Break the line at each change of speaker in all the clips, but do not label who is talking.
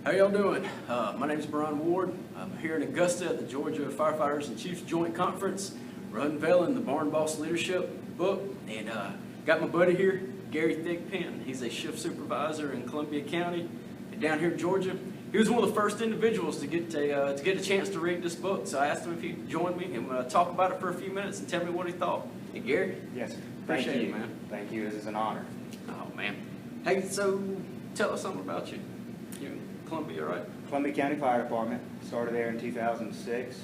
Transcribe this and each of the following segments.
How y'all doing? My name is Brian Ward. I'm here in Augusta at the Georgia Firefighters and Chiefs Joint Conference. We're unveiling the Barn Boss Leadership book, and got my buddy here, Gary Thigpen. He's a shift supervisor in Columbia County and down here in Georgia. He was one of the first individuals to get a chance to read this book, so I asked him if he'd join me and talk about it for a few minutes and tell me what he thought. Hey, Gary?
Yes,
Appreciate
thank
it,
you,
man.
Thank you. This is an honor.
Oh, man. Hey, so tell us something about you. You're in Columbia, right?
Columbia County Fire Department. Started there in 2006.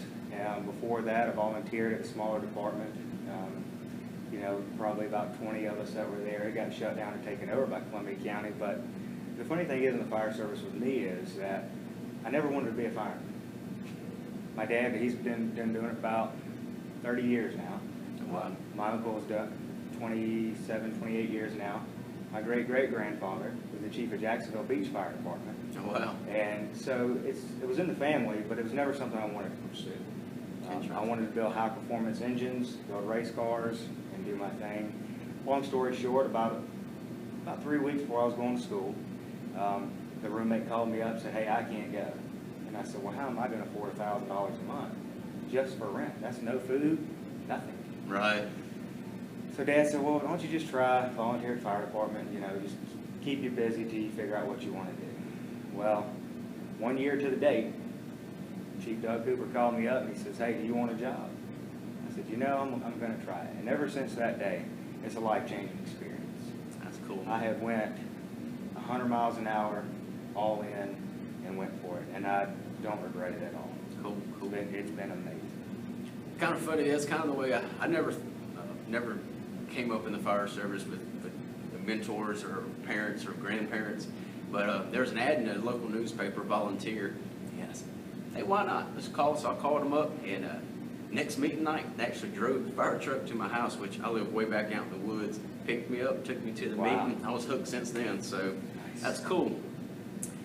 Before that, I volunteered at a smaller department. Probably about 20 of us that were there. It got shut down and taken over by Columbia County. But the funny thing is in the fire service with me is that I never wanted to be a fireman. My dad, he's been doing it about 30 years now.
Wow.
My uncle has done 27, 28 years now. My great-great-grandfather was the chief of Jacksonville Beach Fire Department.
Oh, wow.
And so it was in the family, but it was never something I wanted to pursue. I wanted to build high-performance engines, build race cars, and do my thing. Long story short, about 3 weeks before I was going to school, the roommate called me up and said, "Hey, I can't go." And I said, "Well, how am I going to afford $1,000 a month just for rent? That's no food, nothing."
Right.
So Dad said, "Well, why don't you just try volunteer at fire department, just keep you busy till you figure out what you want to do." Well, 1 year to the date, Chief Doug Cooper called me up and he says, "Hey, do you want a job?" I said, I'm going to try it." And ever since that day, it's a life-changing experience.
That's cool.
I have went 100 miles an hour, all in, and went for it. And I don't regret it at all.
Cool.
It's been amazing.
Kind of funny. That's kind of the way I never came up in the fire service with the mentors or parents or grandparents. But there was an ad in a local newspaper, volunteer. And I said, "Hey, why not? Let's call." So I called them up, and next meeting night, they actually drove the fire truck to my house, which I live way back out in the woods, picked me up, took me to the meeting. I was hooked since then, so that's cool.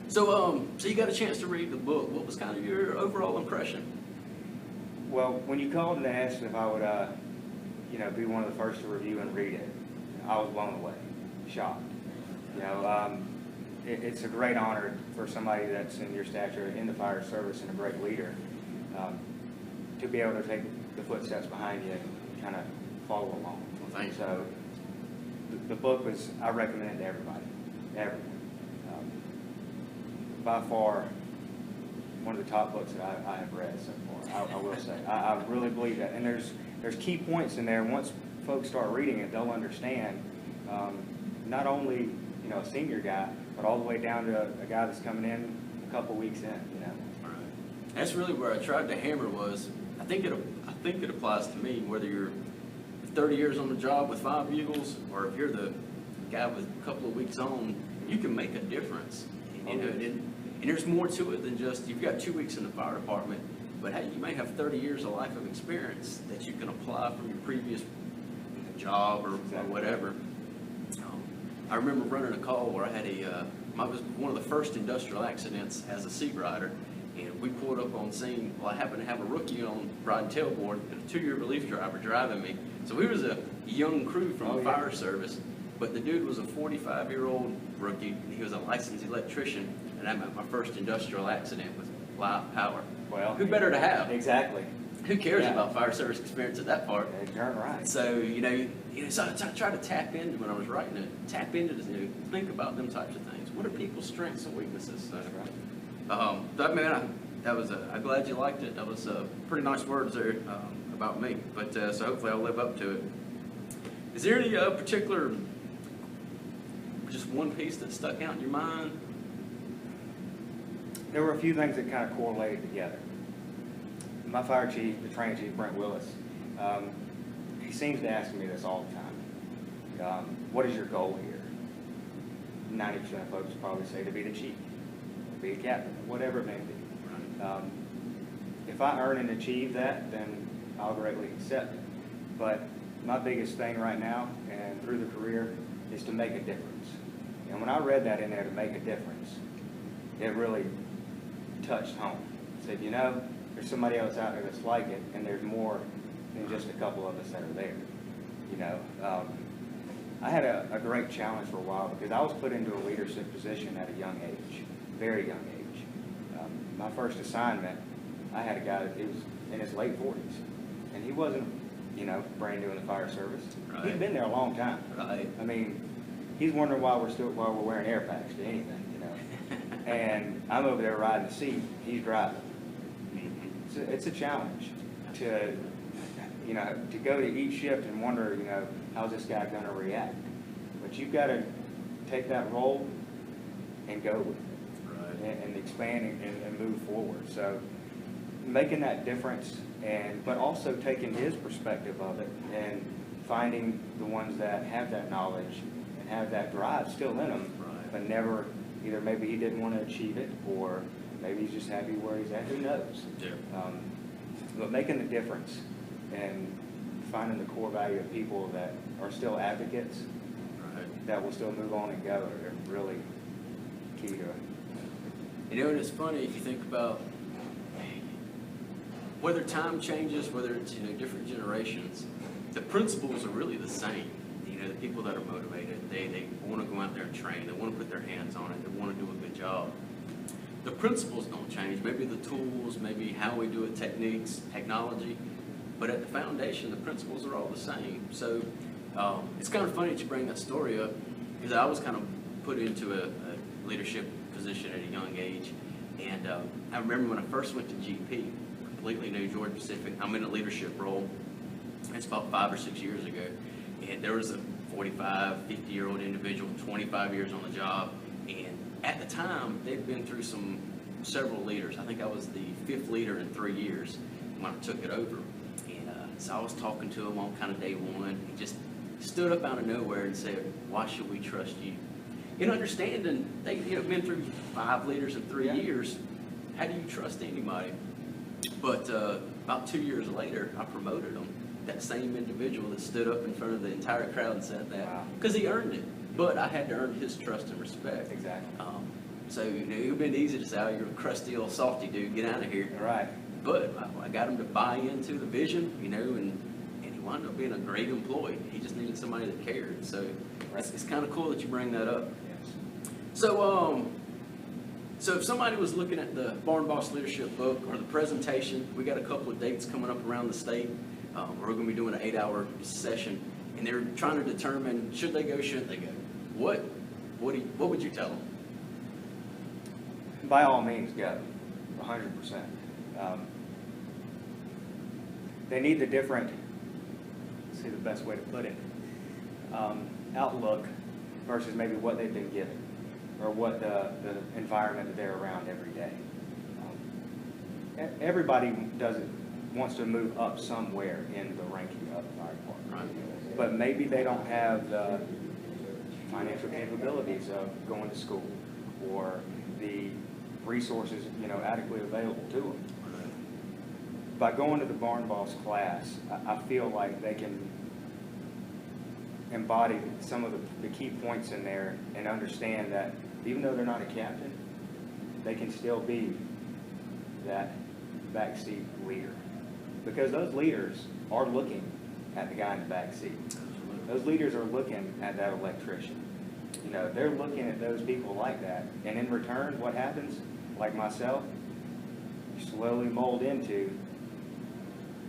So, so you got a chance to read the book. What was kind of your overall impression?
Well, when you called and asked if I would, be one of the first to review and read it, I was blown away, shocked. It's a great honor for somebody that's in your stature in the fire service and a great leader to be able to take the footsteps behind you and kind of follow along.
Well, thanks.
So the book I recommend it to everybody, everyone. By far, one of the top books that I have read so far, I will say. I really believe that. And there's key points in there. Once folks start reading it, they'll understand not only a senior guy, but all the way down to a guy that's coming in a couple weeks in.
Right. That's really where I tried to hammer was. I think it applies to me whether you're 30 years on the job with 5 Bugles or if you're the guy with a couple of weeks on, you can make a difference. And there's more to it than just you've got 2 weeks in the fire department, but hey, you may have 30 years of life of experience that you can apply from your previous job or whatever. I remember running a call where I had it was one of the first industrial accidents as a seat rider, and we pulled up on scene. Well, I happened to have a rookie on riding tailboard and a 2-year relief driver driving me. So we was a young crew from the fire service, but the dude was a 45-year-old rookie. He was a licensed electrician, and I met my first industrial accident with live power.
Well,
who better to have?
Exactly.
Who cares about fire service experience at that part?
Darn right.
So, so I tried to tap into when I was writing it, tap into this, think about them types of things. What are people's strengths and weaknesses? So, I'm glad you liked it. That was pretty nice words there about me. But so hopefully I'll live up to it. Is there any particular, just one piece that stuck out in your mind?
There were a few things that kind of correlated together. My fire chief, the training chief, Brent Willis, he seems to ask me this all the time. What is your goal here? 90% of folks probably say to be the chief, to be a captain, whatever it may be. If I earn and achieve that, then I'll greatly accept it. But my biggest thing right now and through the career is to make a difference. And when I read that in there, to make a difference, it really touched home. I said, there's somebody else out there that's like it, and there's more than just a couple of us that are there. I had a great challenge for a while because I was put into a leadership position at a young age, very young age. my first assignment, I had a guy that he was in his late 40s, and he wasn't, you know, brand new in the fire service.
Right.
He'd been there a long time.
Right.
I mean, he's wondering why we're wearing air packs to anything, you know. And I'm over there riding the seat, he's driving. It's a challenge to, you know, to go to each shift and wonder, you know, how's this guy going to react? But you've got to take that role and go with it,
Right.
and expand and move forward. So making that difference, but also taking his perspective of it and finding the ones that have that knowledge and have that drive still in them,
Right.
but never, either maybe he didn't want to achieve it, or maybe he's just happy where he's at, who knows?
Yeah.
But making the difference and finding the core value of people that are still advocates,
Right.
that will still move on and go, are really key to it.
You know, and it's funny if you think about whether time changes, whether it's, you know, different generations, the principles are really the same. You know, the people that are motivated, they want to go out there and train, they want to put their hands on it, they want to do a good job. The principles don't change, maybe the tools, maybe how we do it, techniques, technology, but at the foundation, the principles are all the same. So it's kind of funny that you bring that story up, because I was kind of put into a leadership position at a young age, and I remember when I first went to GP, completely new, Georgia Pacific, I'm in a leadership role. It's about 5 or 6 years ago, and there was a 45, 50-year-old individual, 25 years on the job, and at the time, they'd been through several leaders. I think I was the 5th leader in 3 years when I took it over. And so I was talking to him on kind of day one. He just stood up out of nowhere and said, "Why should we trust you?" And understanding they, you know, been through 5 leaders in 3 years, how do you trust anybody? But about 2 years later, I promoted him. That same individual that stood up in front of the entire crowd and said that, because he earned it. But I had to earn his trust and respect.
Exactly.
So, you know, it would have been easy to say, "Oh, you're a crusty old salty dude, get out of here."
Right.
But I got him to buy into the vision, you know, and he wound up being a great employee. He just needed somebody that cared. So it's kind of cool that you bring that up.
Yes.
So, so if somebody was looking at the Barn Boss Leadership book or the presentation, we got a couple of dates coming up around the state. We're going to be doing an 8-hour session, and they're trying to determine should they go, shouldn't they go. What would you tell them?
By all means, go, 100%. They need the different, let's see the best way to put it, outlook versus maybe what they've been given, or what the environment that they're around every day. Everybody wants to move up somewhere in the ranking of the fire department.
Right.
But maybe they don't have the financial capabilities of going to school, or the resources, you know, adequately available to them. By going to the Barn Boss class, I feel like they can embody some of the key points in there and understand that even though they're not a captain, they can still be that backseat leader. Because those leaders are looking at the guy in the back seat. Those leaders are looking at that electrician. You know, they're looking at those people like that. And in return, what happens? Like myself, you slowly mold into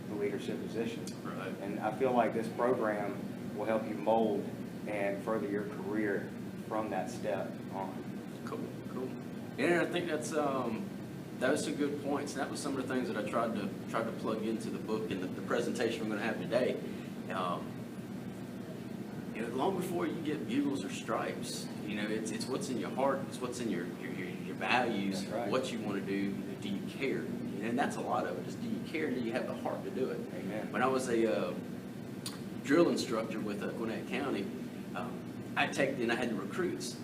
the leadership position.
Right.
And I feel like this program will help you mold and further your career from that step on.
Cool. And I think that's those some good points. That was some of the things that I tried to plug into the book and the presentation we're going to have today. You know, long before you get bugles or stripes, you know, it's what's in your heart, it's what's in your values,
That's right.
what you want to do. Do you care? You know, and that's a lot of it. Is do you care? And do you have the heart to do it?
Amen.
When I was a drill instructor with Gwinnett County, I had the recruits.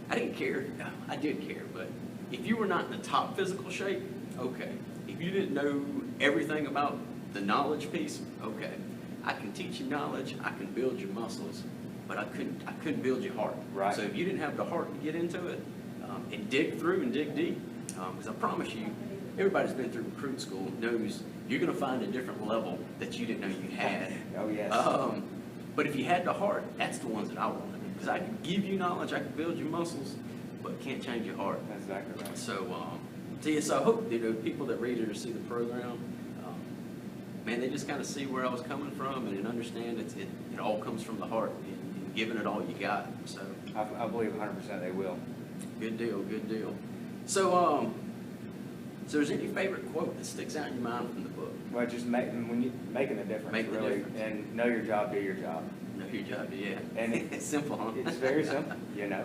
I didn't care. I did care, but if you were not in the top physical shape, okay. If you didn't know everything about the knowledge piece, okay. I can teach you knowledge, I can build your muscles, but I couldn't build your heart.
Right.
So if you didn't have the heart to get into it and dig through and dig deep, because I promise you, everybody's been through recruit school knows you're going to find a different level that you didn't know you had.
Oh, yes.
But if you had the heart, that's the ones that I wanted. Because I can give you knowledge, I can build your muscles, but can't change your heart.
That's exactly right.
So So I hope, people that read it or see the program, man, they just kind of see where I was coming from and understand it all comes from the heart and giving it all you got. So
I believe 100% they will.
good deal, good deal. So, so is there any favorite quote that sticks out in your mind from the book?
Well, just when you making a difference,
Making a
really,
difference.
and know your job, do your job.
Know your job, yeah.
And
it's simple, huh?
It's very simple, you know.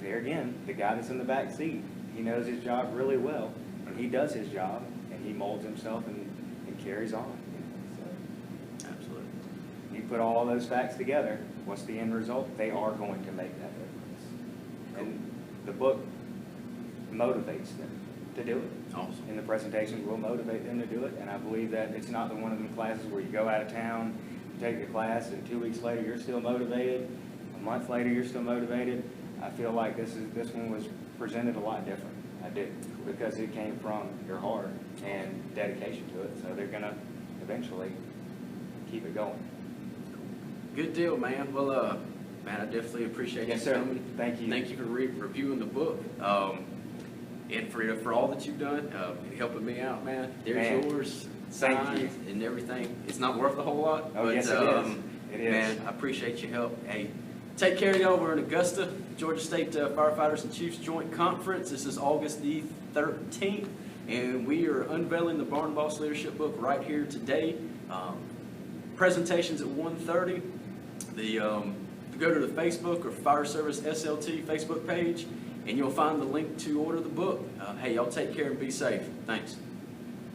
There again, the guy that's in the back seat, he knows his job really well, and he does his job, and he molds himself and carries on. So
Absolutely.
you put all those facts together, what's the end result? They are going to make that difference. And the book motivates them to do it.
Awesome.
And the presentations will motivate them to do it, and I believe that it's not the one of them classes where you go out of town, you take the class, and 2 weeks later you're still motivated, a month later you're still motivated. I feel like this one was presented a lot different. I did, because it came from your heart and dedication to it, so they're gonna eventually keep it going.
Good deal, man. Well, man, I definitely appreciate
Yes,
you
sir.
coming.
Thank you.
Thank you for reviewing the book. And for all that you've done, helping me out, man. There's
Man,
yours,
thank
signed,
you.
and everything. It's not worth a whole lot,
Oh,
but
yes, it is. It is.
man, I appreciate your help. Hey, take care of y'all. We're in Augusta, Georgia State Firefighters and Chiefs Joint Conference. This is August the 13th, and we are unveiling the Barn Boss Leadership book right here today. Presentations at 1:30. Go to the Facebook or Fire Service SLT Facebook page, and you'll find the link to order the book. Hey, y'all take care and be safe. Thanks.